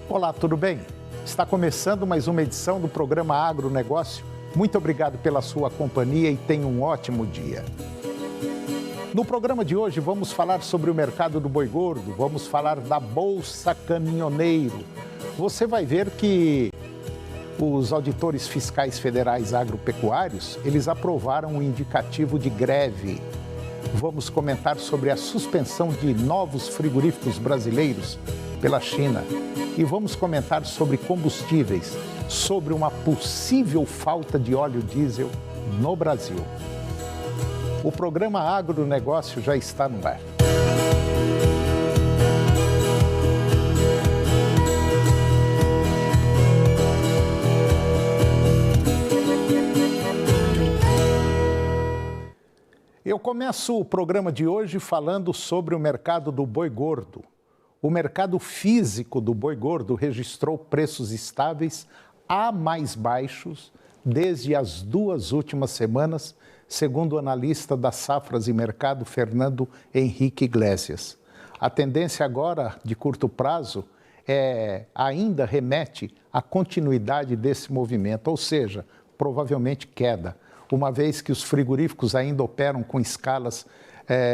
Olá, tudo bem? Está começando mais uma edição do programa Agronegócio. Muito obrigado pela sua companhia e tenha um ótimo dia. No programa de hoje vamos falar sobre o mercado do boi gordo, vamos falar da Bolsa Caminhoneiro. Você vai ver que os auditores fiscais federais agropecuários, eles aprovaram um indicativo de greve. Vamos comentar sobre a suspensão de novos frigoríficos brasileiros pela China. E vamos comentar sobre combustíveis, sobre uma possível falta de óleo diesel no Brasil. O programa Agronegócio já está no ar. Eu começo o programa de hoje falando sobre o mercado do boi gordo. O mercado físico do boi gordo registrou preços estáveis a mais baixos desde as 2 últimas semanas, segundo o analista das safras e mercado Fernando Henrique Iglesias. A tendência agora, de curto prazo, ainda remete à continuidade desse movimento, ou seja, provavelmente queda, uma vez que os frigoríficos ainda operam com escalas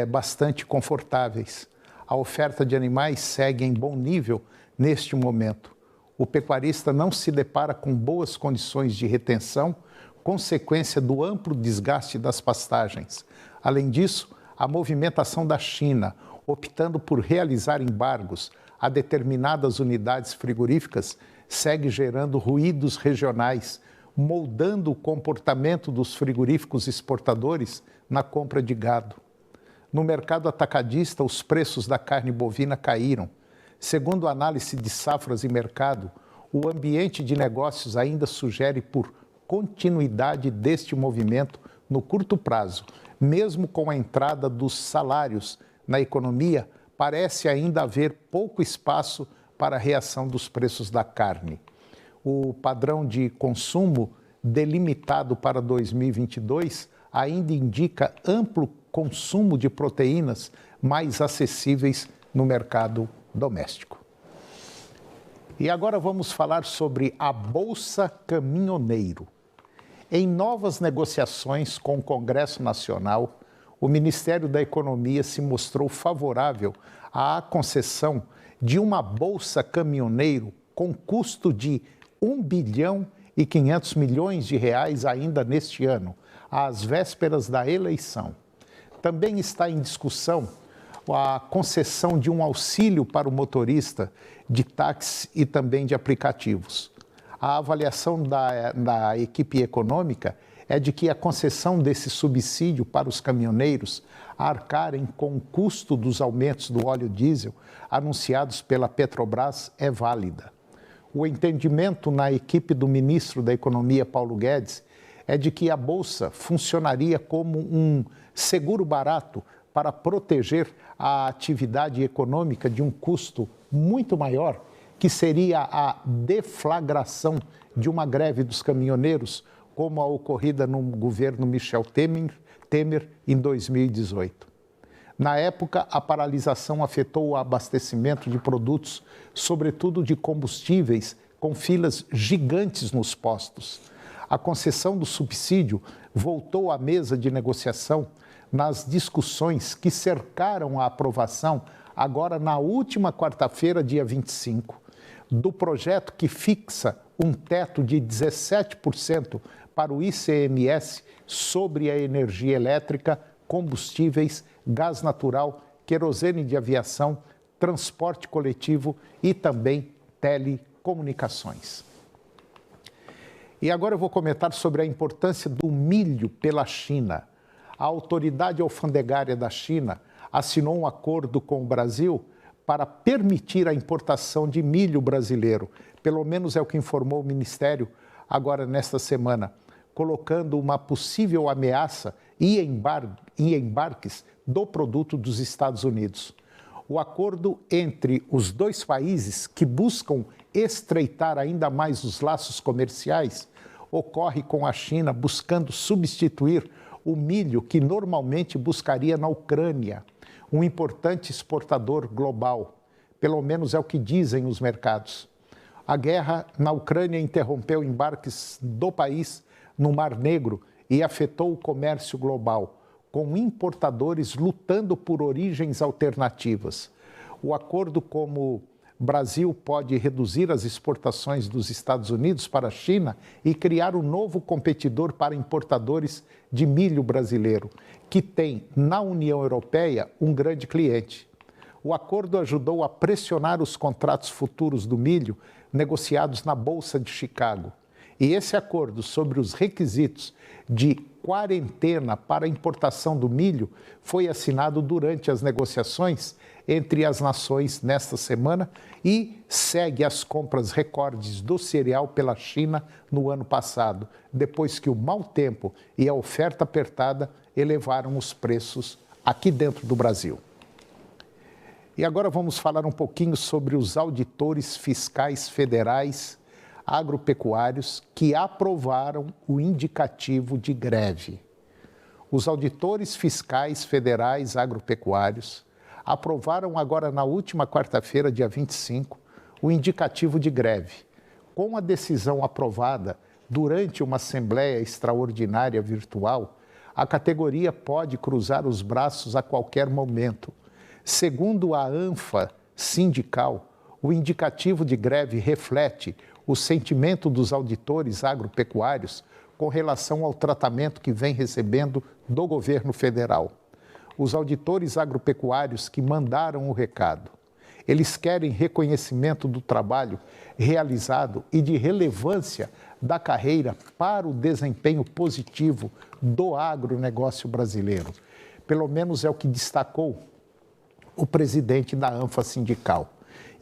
bastante confortáveis. A oferta de animais segue em bom nível neste momento. O pecuarista não se depara com boas condições de retenção, consequência do amplo desgaste das pastagens. Além disso, a movimentação da China, optando por realizar embargos a determinadas unidades frigoríficas, segue gerando ruídos regionais, moldando o comportamento dos frigoríficos exportadores na compra de gado. No mercado atacadista, os preços da carne bovina caíram. Segundo a análise de safras e mercado, o ambiente de negócios ainda sugere por continuidade deste movimento no curto prazo. Mesmo com a entrada dos salários na economia, parece ainda haver pouco espaço para a reação dos preços da carne. O padrão de consumo delimitado para 2022 ainda indica amplo consumo de proteínas mais acessíveis no mercado doméstico. E agora vamos falar sobre a Bolsa Caminhoneiro. Em novas negociações com o Congresso Nacional, o Ministério da Economia se mostrou favorável à concessão de uma Bolsa Caminhoneiro com custo de R$ 1,5 bilhão ainda neste ano, às vésperas da eleição. Também está em discussão a concessão de um auxílio para o motorista de táxi e também de aplicativos. A avaliação da equipe econômica é de que a concessão desse subsídio para os caminhoneiros arcarem com o custo dos aumentos do óleo diesel anunciados pela Petrobras é válida. O entendimento na equipe do ministro da Economia, Paulo Guedes, é de que a Bolsa funcionaria como um seguro barato para proteger a atividade econômica de um custo muito maior, que seria a deflagração de uma greve dos caminhoneiros, como a ocorrida no governo Michel Temer em 2018. Na época, a paralisação afetou o abastecimento de produtos, sobretudo de combustíveis, com filas gigantes nos postos. A concessão do subsídio voltou à mesa de negociação nas discussões que cercaram a aprovação, agora na última quarta-feira, dia 25, do projeto que fixa um teto de 17% para o ICMS sobre a energia elétrica, combustíveis, gás natural, querosene de aviação, transporte coletivo e também telecomunicações. E agora eu vou comentar sobre a importância do milho pela China. A autoridade alfandegária da China assinou um acordo com o Brasil para permitir a importação de milho brasileiro. Pelo menos é o que informou o Ministério agora nesta semana, colocando uma possível ameaça e embarques do produto dos Estados Unidos. O acordo entre os dois países, que buscam estreitar ainda mais os laços comerciais, ocorre com a China buscando substituir o milho que normalmente buscaria na Ucrânia, um importante exportador global. Pelo menos é o que dizem os mercados. A guerra na Ucrânia interrompeu embarques do país no Mar Negro e afetou o comércio global, com importadores lutando por origens alternativas. O acordo como Brasil pode reduzir as exportações dos Estados Unidos para a China e criar um novo competidor para importadores de milho brasileiro, que tem na União Europeia um grande cliente. O acordo ajudou a pressionar os contratos futuros do milho negociados na Bolsa de Chicago. E esse acordo sobre os requisitos de quarentena para a importação do milho foi assinado durante as negociações entre as nações nesta semana e segue as compras recordes do cereal pela China no ano passado, depois que o mau tempo e a oferta apertada elevaram os preços aqui dentro do Brasil. E agora vamos falar um pouquinho sobre os auditores fiscais federais agropecuários que aprovaram o indicativo de greve. Os auditores fiscais federais agropecuários aprovaram agora na última quarta-feira, dia 25, o indicativo de greve. Com a decisão aprovada durante uma assembleia extraordinária virtual, a categoria pode cruzar os braços a qualquer momento. Segundo a ANFA sindical, o indicativo de greve reflete o sentimento dos auditores agropecuários com relação ao tratamento que vem recebendo do governo federal. Os auditores agropecuários que mandaram o recado. Eles querem reconhecimento do trabalho realizado e de relevância da carreira para o desempenho positivo do agronegócio brasileiro. Pelo menos é o que destacou o presidente da ANFA sindical.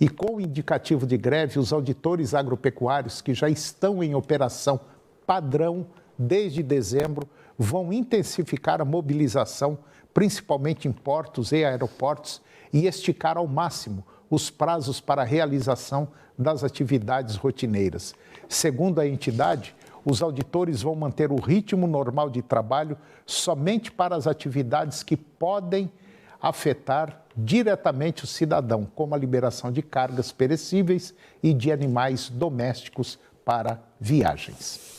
E com o indicativo de greve, os auditores agropecuários que já estão em operação padrão desde dezembro vão intensificar a mobilização, principalmente em portos e aeroportos, e esticar ao máximo os prazos para a realização das atividades rotineiras. Segundo a entidade, os auditores vão manter o ritmo normal de trabalho somente para as atividades que podem afetar diretamente o cidadão, como a liberação de cargas perecíveis e de animais domésticos para viagens.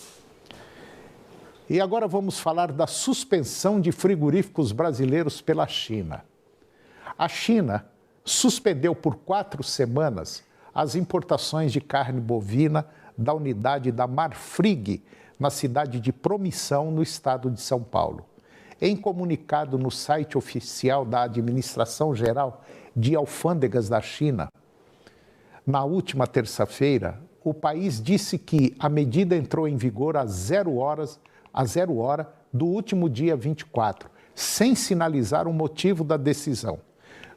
E agora vamos falar da suspensão de frigoríficos brasileiros pela China. A China suspendeu por 4 semanas as importações de carne bovina da unidade da Marfrig, na cidade de Promissão, no estado de São Paulo. Em comunicado no site oficial da Administração Geral de Alfândegas da China, na última terça-feira, o país disse que a medida entrou em vigor às 0 hora do último dia 24, sem sinalizar o motivo da decisão.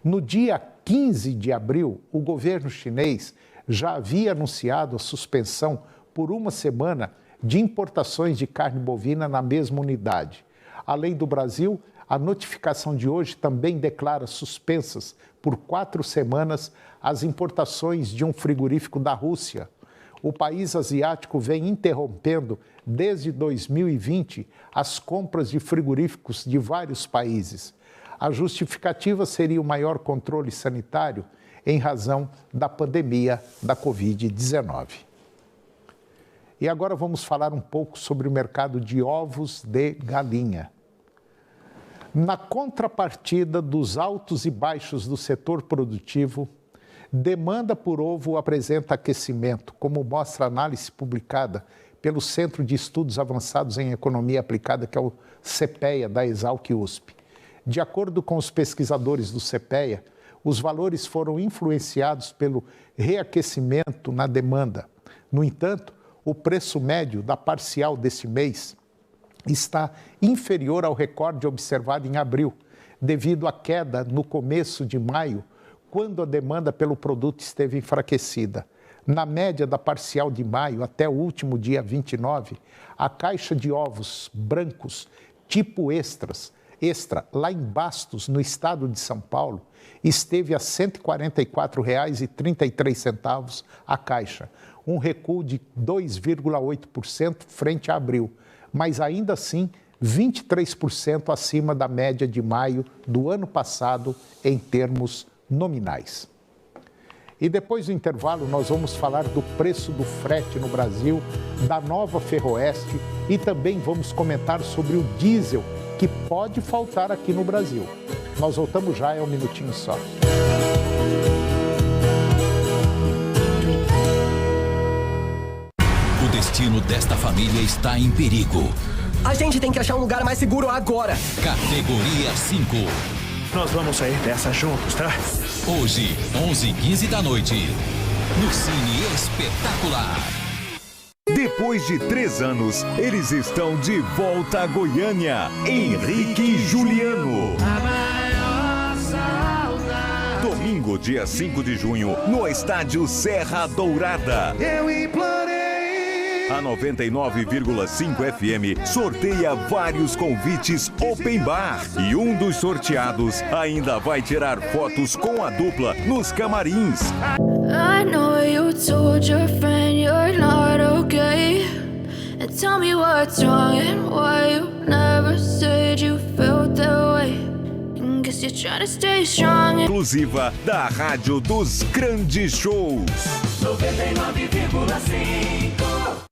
No dia 15 de abril, o governo chinês já havia anunciado a suspensão por 1 semana de importações de carne bovina na mesma unidade. Além do Brasil, a notificação de hoje também declara suspensas por 4 semanas as importações de um frigorífico da Rússia. O país asiático vem interrompendo desde 2020 as compras de frigoríficos de vários países. A justificativa seria o maior controle sanitário em razão da pandemia da Covid-19. E agora vamos falar um pouco sobre o mercado de ovos de galinha. Na contrapartida dos altos e baixos do setor produtivo, demanda por ovo apresenta aquecimento, como mostra a análise publicada pelo Centro de Estudos Avançados em Economia Aplicada, que é o CEPEA, da Exalc-USP. De acordo com os pesquisadores do CEPEA, os valores foram influenciados pelo reaquecimento na demanda. No entanto, o preço médio da parcial deste mês está inferior ao recorde observado em abril, devido à queda no começo de maio, quando a demanda pelo produto esteve enfraquecida. Na média da parcial de maio até o último dia 29, a caixa de ovos brancos tipo extra, lá em Bastos, no estado de São Paulo, esteve a R$ 144,33 a caixa, um recuo de 2,8% frente a abril, mas ainda assim 23% acima da média de maio do ano passado em termos nominais. E depois do intervalo nós vamos falar do preço do frete no Brasil, da nova Ferroeste e também vamos comentar sobre o diesel que pode faltar aqui no Brasil. Nós voltamos já, é um minutinho só. O destino desta família está em perigo. A gente tem que achar um lugar mais seguro agora. Categoria 5. Nós vamos sair dessa juntos, tá? Hoje, 11h15 da noite. No Cine Espetacular. Depois de 3 anos, eles estão de volta a Goiânia. Henrique e Juliano. Domingo, dia 5 de junho, no estádio Serra Dourada. Eu implorei. A 99,5 FM sorteia vários convites open bar. E um dos sorteados ainda vai tirar fotos com a dupla nos camarins. I know you told your friend you're not okay. And tell me what's wrong and why you never said you felt that way. And guess you're trying to stay strong. Exclusiva da Rádio dos Grandes Shows. 99,5.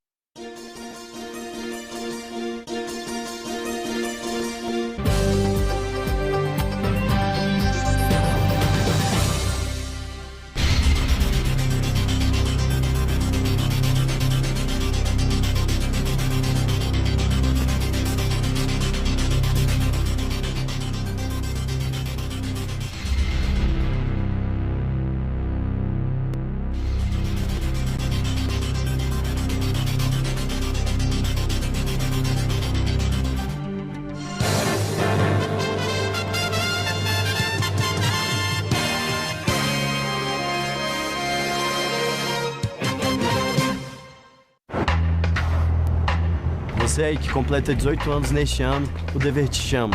Você aí que completa 18 anos neste ano, o dever te chama.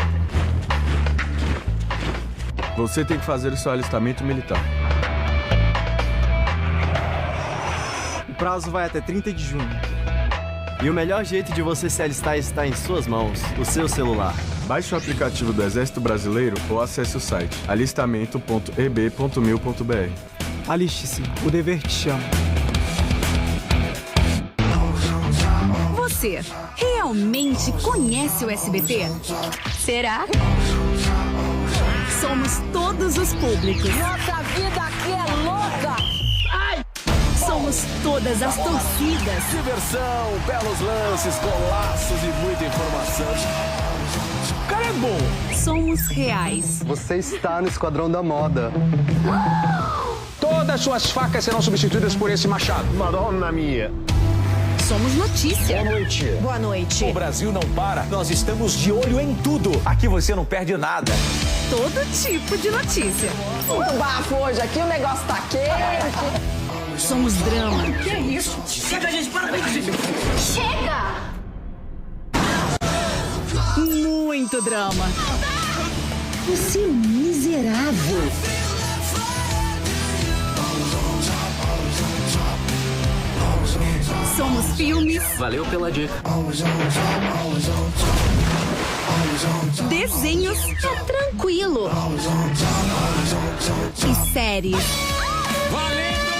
Você tem que fazer o seu alistamento militar. O prazo vai até 30 de junho. E o melhor jeito de você se alistar está em suas mãos, o seu celular. Baixe o aplicativo do Exército Brasileiro ou acesse o site alistamento.eb.mil.br. Aliste-se, o dever te chama. Você realmente conhece o SBT? Será? Somos todos os públicos. Nossa vida aqui é louca! Ai! Somos todas as torcidas. Diversão, belos lances, golaços e muita informação. O cara é bom. Somos reais. Você está no Esquadrão da Moda. Todas suas facas serão substituídas por esse machado. Madonna mia. Somos notícia. Boa noite. Boa noite. O Brasil não para. Nós estamos de olho em tudo. Aqui você não perde nada. Todo tipo de notícia. Muito bafo hoje. Aqui o negócio tá quente. Somos drama. Que é isso? Chega, gente. Para com isso. Chega! Muito drama. Você é miserável. Somos filmes. Valeu pela dica. Desenhos. É tranquilo. E séries. Valendo!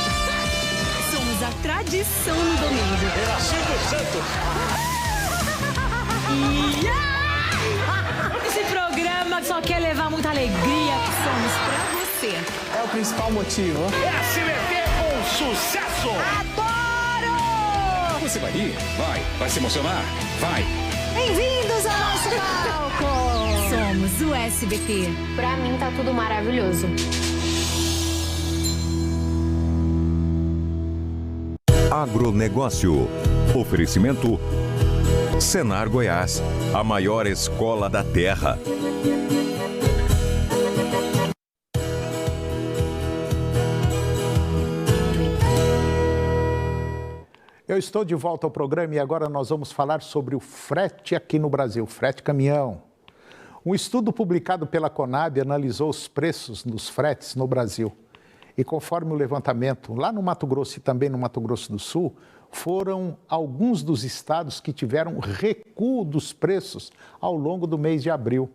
Somos a tradição no domingo. É assim do santo. Esse programa só quer levar muita alegria. Somos pra você. É o principal motivo. SBT com sucesso! Adoro! Você vai rir? Vai se emocionar? Vai! Bem-vindos ao nosso palco! Somos o SBT. Pra mim tá tudo maravilhoso. Agronegócio. Oferecimento Senar Goiás, a maior escola da terra. Eu estou de volta ao programa e agora nós vamos falar sobre o frete aqui no Brasil, frete caminhão. Um estudo publicado pela Conab analisou os preços dos fretes no Brasil. E conforme o levantamento, lá no Mato Grosso e também no Mato Grosso do Sul, foram alguns dos estados que tiveram recuo dos preços ao longo do mês de abril.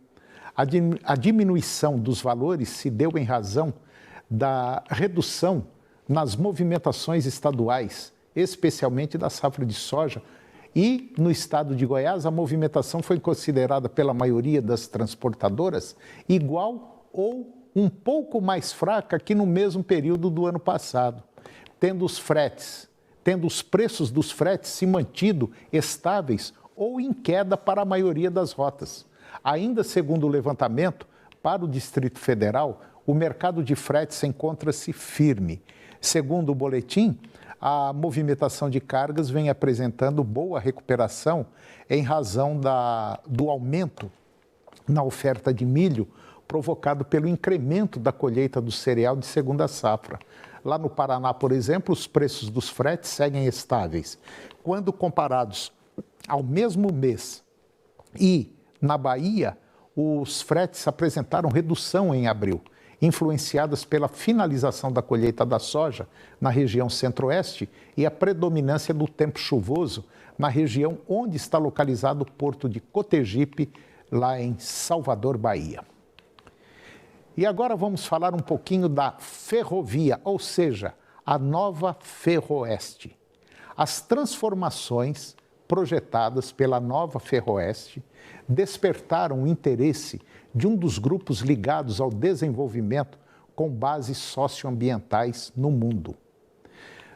A diminuição dos valores se deu em razão da redução nas movimentações estaduais, especialmente da safra de soja. E no estado de Goiás, a movimentação foi considerada pela maioria das transportadoras igual ou um pouco mais fraca que no mesmo período do ano passado, tendo os preços dos fretes se mantido estáveis ou em queda para a maioria das rotas. Ainda segundo o levantamento, para o Distrito Federal, o mercado de fretes encontra-se firme. Segundo o boletim, a movimentação de cargas vem apresentando boa recuperação em razão do aumento na oferta de milho provocado pelo incremento da colheita do cereal de segunda safra. Lá no Paraná, por exemplo, os preços dos fretes seguem estáveis. Quando comparados ao mesmo mês e na Bahia, os fretes apresentaram redução em abril, influenciadas pela finalização da colheita da soja na região centro-oeste e a predominância do tempo chuvoso na região onde está localizado o porto de Cotegipe, lá em Salvador, Bahia. E agora vamos falar um pouquinho da ferrovia, ou seja, a nova Ferroeste. As transformações projetadas pela nova Ferroeste despertaram o interesse de um dos grupos ligados ao desenvolvimento com bases socioambientais no mundo.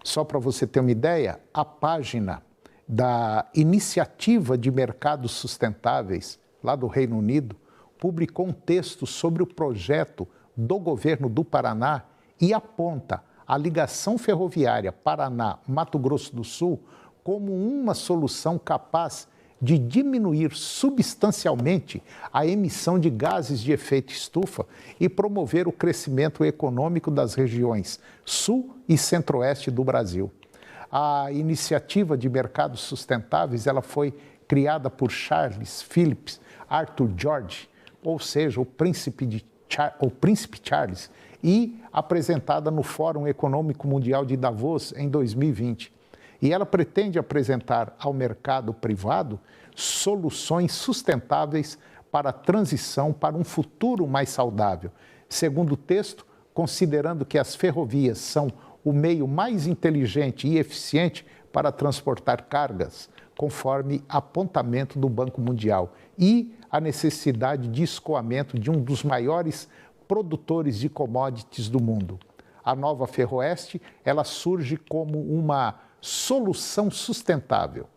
Só para você ter uma ideia, a página da Iniciativa de Mercados Sustentáveis, lá do Reino Unido, publicou um texto sobre o projeto do governo do Paraná e aponta a ligação ferroviária Paraná-Mato Grosso do Sul como uma solução capaz de diminuir substancialmente a emissão de gases de efeito estufa e promover o crescimento econômico das regiões sul e centro-oeste do Brasil. A Iniciativa de Mercados Sustentáveis ela foi criada por Charles Philip Arthur George, ou seja, o Príncipe Charles, e apresentada no Fórum Econômico Mundial de Davos em 2020. E ela pretende apresentar ao mercado privado soluções sustentáveis para a transição para um futuro mais saudável. Segundo o texto, considerando que as ferrovias são o meio mais inteligente e eficiente para transportar cargas, conforme apontamento do Banco Mundial, e a necessidade de escoamento de um dos maiores produtores de commodities do mundo. A nova Ferroeste, ela surge como uma solução sustentável.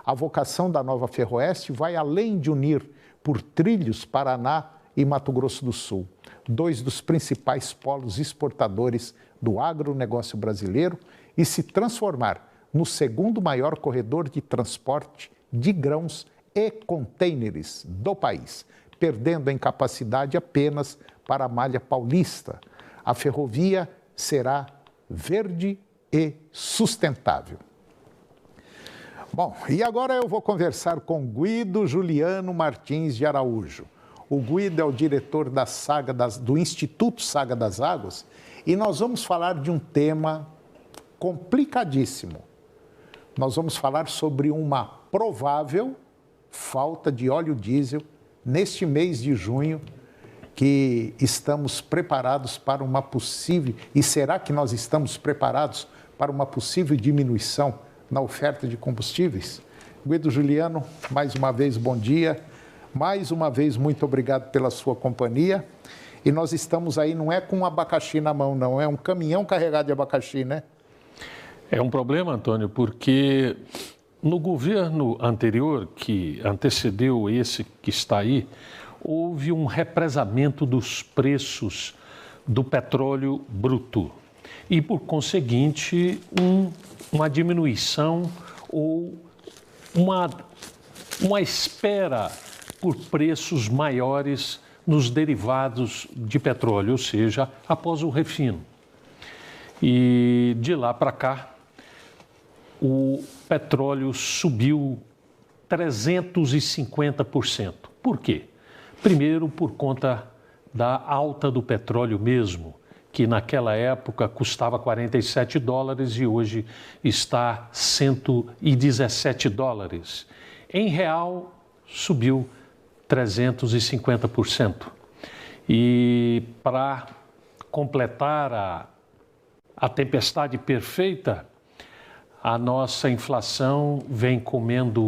A vocação da nova Ferroeste vai além de unir por trilhos Paraná e Mato Grosso do Sul, dois dos principais polos exportadores do agronegócio brasileiro, e se transformar no segundo maior corredor de transporte de grãos e contêineres do país, perdendo em capacidade apenas para a malha paulista. A ferrovia será verde e sustentável. Bom, e agora eu vou conversar com Guido Juliano Martins de Araújo. O Guido é o diretor do Instituto Saga das Águas e nós vamos falar de um tema complicadíssimo. Nós vamos falar sobre uma provável falta de óleo diesel neste mês de junho, que estamos preparados para uma possível, e será que nós estamos preparados para uma possível diminuição na oferta de combustíveis? Guido Juliano, mais uma vez, bom dia. Mais uma vez, muito obrigado pela sua companhia. E nós estamos aí, não é com um abacaxi na mão, não, é um caminhão carregado de abacaxi, né? É um problema, Antônio, porque no governo anterior, que antecedeu esse que está aí, houve um represamento dos preços do petróleo bruto e, por conseguinte, uma diminuição ou uma espera por preços maiores nos derivados de petróleo, ou seja, após o refino. E de lá para cá, o petróleo subiu 350%. Por quê? Primeiro, por conta da alta do petróleo mesmo, que naquela época custava $47 e hoje está $117. Em real, subiu 350%. E para completar a tempestade perfeita, a nossa inflação vem comendo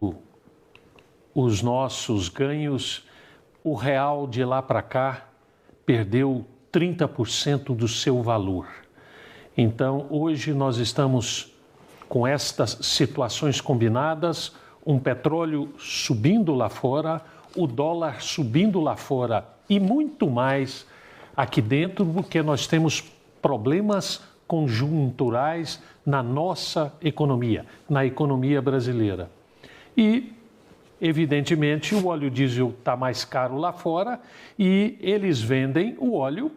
os nossos ganhos. O real de lá para cá perdeu 30% do seu valor. Então, hoje nós estamos com estas situações combinadas, um petróleo subindo lá fora, o dólar subindo lá fora e muito mais aqui dentro, porque nós temos problemas conjunturais na nossa economia, na economia brasileira. E, evidentemente, o óleo diesel está mais caro lá fora e eles vendem o óleo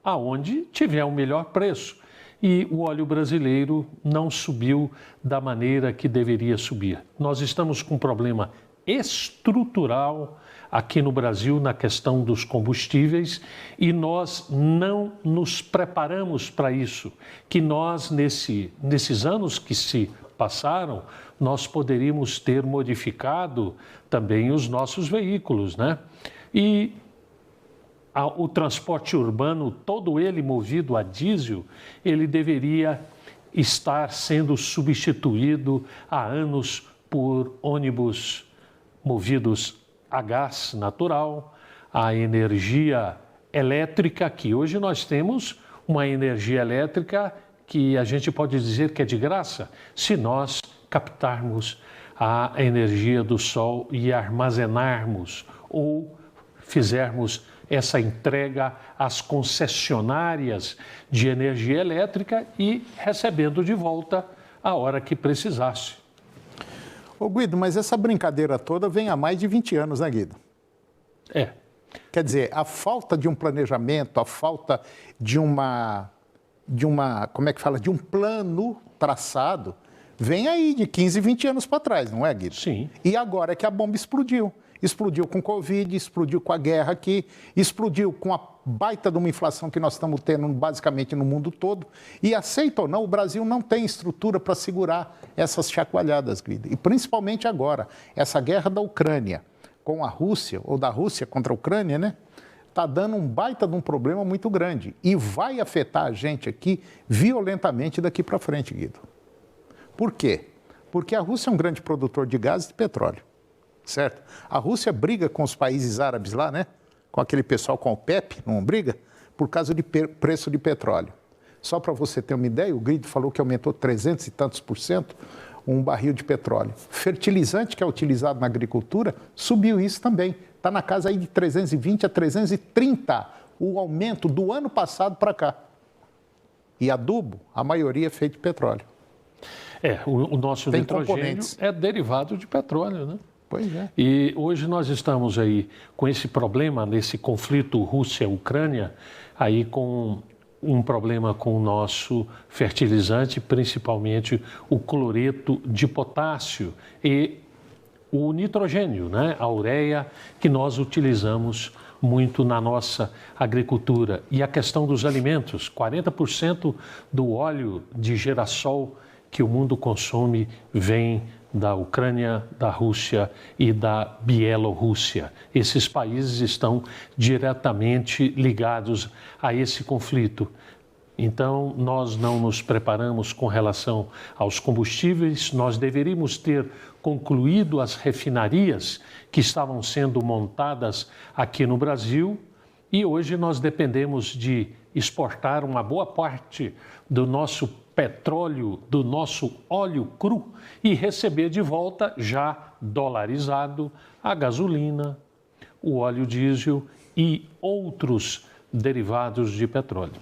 aonde tiver o melhor preço. E o óleo brasileiro não subiu da maneira que deveria subir. Nós estamos com um problema estrutural aqui no Brasil na questão dos combustíveis e nós não nos preparamos para isso, que nós, nesses anos que se passaram, nós poderíamos ter modificado também os nossos veículos, né? E o transporte urbano, todo ele movido a diesel, ele deveria estar sendo substituído há anos por ônibus movidos a gás natural, a energia elétrica, que hoje nós temos uma energia elétrica que a gente pode dizer que é de graça, se nós captarmos a energia do sol e armazenarmos ou fizermos essa entrega às concessionárias de energia elétrica e recebendo de volta a hora que precisasse. Ô Guido, mas essa brincadeira toda vem há mais de 20 anos, né, Guido? É. Quer dizer, a falta de um planejamento, a falta de como é que fala, de um plano traçado, vem aí de 15, 20 anos para trás, não é, Guido? Sim. E agora é que a bomba explodiu. Explodiu com Covid, explodiu com a guerra aqui, explodiu com a baita de uma inflação que nós estamos tendo basicamente no mundo todo. E aceita ou não, o Brasil não tem estrutura para segurar essas chacoalhadas, Guido. E principalmente agora, essa guerra da Ucrânia com a Rússia, ou da Rússia contra a Ucrânia, né? Está dando um baita de um problema muito grande. E vai afetar a gente aqui violentamente daqui para frente, Guido. Por quê? Porque a Rússia é um grande produtor de gás e de petróleo. Certo? A Rússia briga com os países árabes lá, né? Com aquele pessoal com o OPEP, não briga? Por causa de preço de petróleo. Só para você ter uma ideia, o Guido falou que aumentou 300 e tantos por cento um barril de petróleo. Fertilizante que é utilizado na agricultura, subiu isso também. Está na casa aí de 320 a 330 o aumento do ano passado para cá. E adubo, a maioria é feito de petróleo. O nosso Tem nitrogênio componentes. é derivado de petróleo, né? Pois é. E hoje nós estamos aí com esse problema, nesse conflito Rússia-Ucrânia, aí com um problema com o nosso fertilizante, principalmente o cloreto de potássio e o nitrogênio, né? A ureia, que nós utilizamos muito na nossa agricultura. E a questão dos alimentos, 40% do óleo de girassol que o mundo consome vem da Ucrânia, da Rússia e da Bielorrússia. Esses países estão diretamente ligados a esse conflito. Então, nós não nos preparamos com relação aos combustíveis, nós deveríamos ter concluído as refinarias que estavam sendo montadas aqui no Brasil e hoje nós dependemos de exportar uma boa parte do nosso petróleo, do nosso óleo cru e receber de volta, já dolarizado, a gasolina, o óleo diesel e outros derivados de petróleo.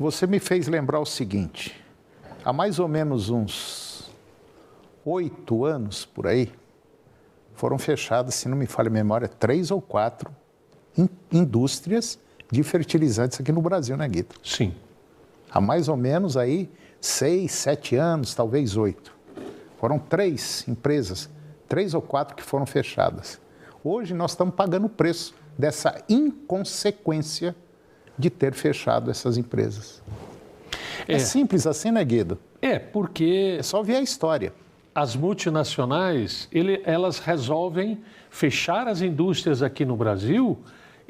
Você me fez lembrar o seguinte, há mais ou menos uns 8 anos por aí, foram fechadas, se não me falha a memória, 3 ou 4 indústrias de fertilizantes aqui no Brasil, né, Guido? Sim. Há mais ou menos aí 6, 7 anos, talvez 8. Foram 3 empresas, 3 ou 4 que foram fechadas. Hoje nós estamos pagando o preço dessa inconsequência de ter fechado essas empresas. É simples assim, né, Guido? Porque... É só ver a história. As multinacionais, elas resolvem fechar as indústrias aqui no Brasil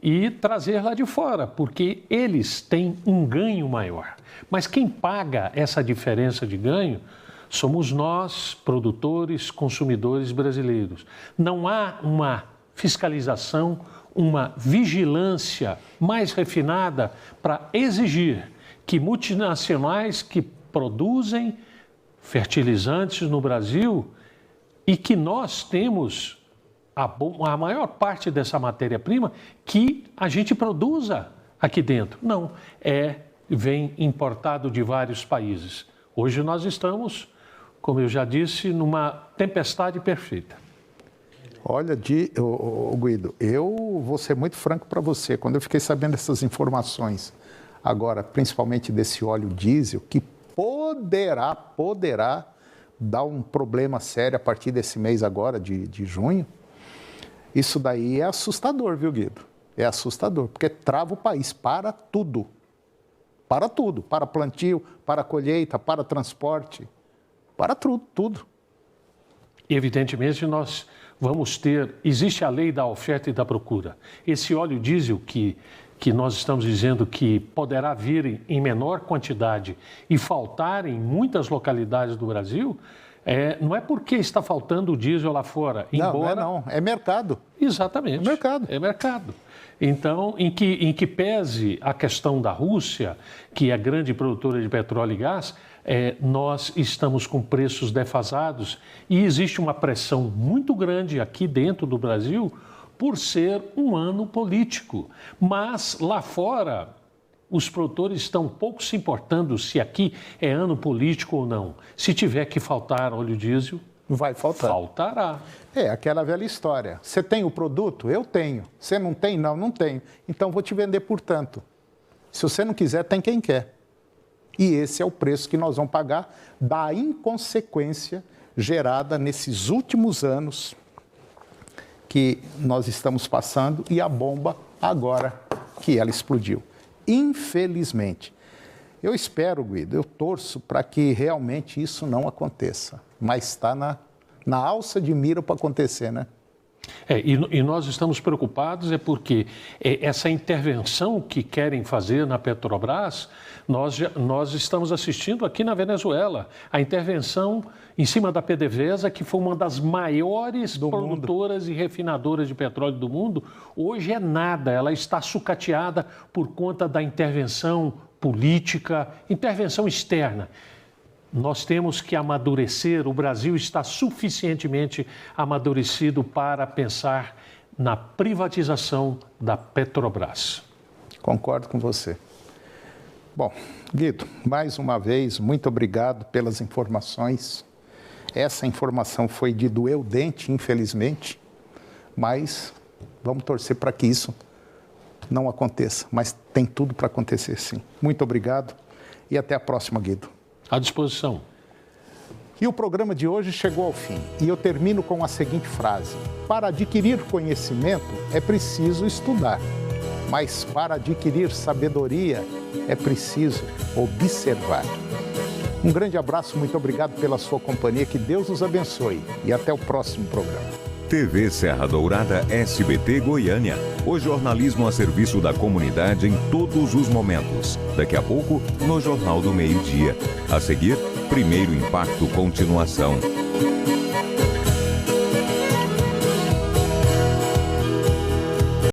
e trazer lá de fora, porque eles têm um ganho maior. Mas quem paga essa diferença de ganho somos nós, produtores, consumidores brasileiros. Não há uma fiscalização, uma vigilância mais refinada para exigir que multinacionais que produzem fertilizantes no Brasil e que nós temos a maior parte dessa matéria-prima que a gente produza aqui dentro. Não, vem importado de vários países. Hoje nós estamos, como eu já disse, numa tempestade perfeita. Olha, Guido, eu vou ser muito franco para você. Quando eu fiquei sabendo dessas informações, agora, principalmente desse óleo diesel, que poderá dar um problema sério a partir desse mês agora, de junho, isso daí é assustador, viu, Guido? É assustador, porque trava o país para tudo. Para tudo. Para plantio, para colheita, para transporte, para tudo. Evidentemente, nós vamos ter... Existe a lei da oferta e da procura. Esse óleo diesel que nós estamos dizendo que poderá vir em menor quantidade e faltar em muitas localidades do Brasil... não é porque está faltando o diesel lá fora, embora... Não, é mercado. Exatamente. É mercado. Então, em que pese a questão da Rússia, que é grande produtora de petróleo e gás, nós estamos com preços defasados e existe uma pressão muito grande aqui dentro do Brasil por ser um ano político. Mas lá fora... Os produtores estão pouco se importando se aqui é ano político ou não. Se tiver que faltar óleo diesel, vai faltar. Faltará. É aquela velha história. Você tem o produto? Eu tenho. Você não tem? Não tenho. Então vou te vender por tanto. Se você não quiser, tem quem quer. E esse é o preço que nós vamos pagar da inconsequência gerada nesses últimos anos que nós estamos passando e a bomba agora que ela explodiu. Infelizmente. Eu espero, Guido, eu torço para que realmente isso não aconteça. Mas está na alça de mira para acontecer, né? E nós estamos preocupados porque essa intervenção que querem fazer na Petrobras, nós estamos assistindo aqui na Venezuela. A intervenção em cima da PDVSA, que foi uma das maiores produtoras e refinadoras de petróleo do mundo, hoje é nada. Ela está sucateada por conta da intervenção política, intervenção externa. Nós temos que amadurecer, o Brasil está suficientemente amadurecido para pensar na privatização da Petrobras. Concordo com você. Bom, Guido, mais uma vez, muito obrigado pelas informações. Essa informação foi de doer o dente, infelizmente, mas vamos torcer para que isso não aconteça. Mas tem tudo para acontecer, sim. Muito obrigado e até a próxima, Guido. À disposição. E o programa de hoje chegou ao fim. E eu termino com a seguinte frase: para adquirir conhecimento é preciso estudar, mas para adquirir sabedoria é preciso observar. Um grande abraço, muito obrigado pela sua companhia, que Deus os abençoe e até o próximo programa. TV Serra Dourada SBT Goiânia. O jornalismo a serviço da comunidade em todos os momentos. Daqui a pouco, no Jornal do Meio-Dia. A seguir, Primeiro Impacto Continuação.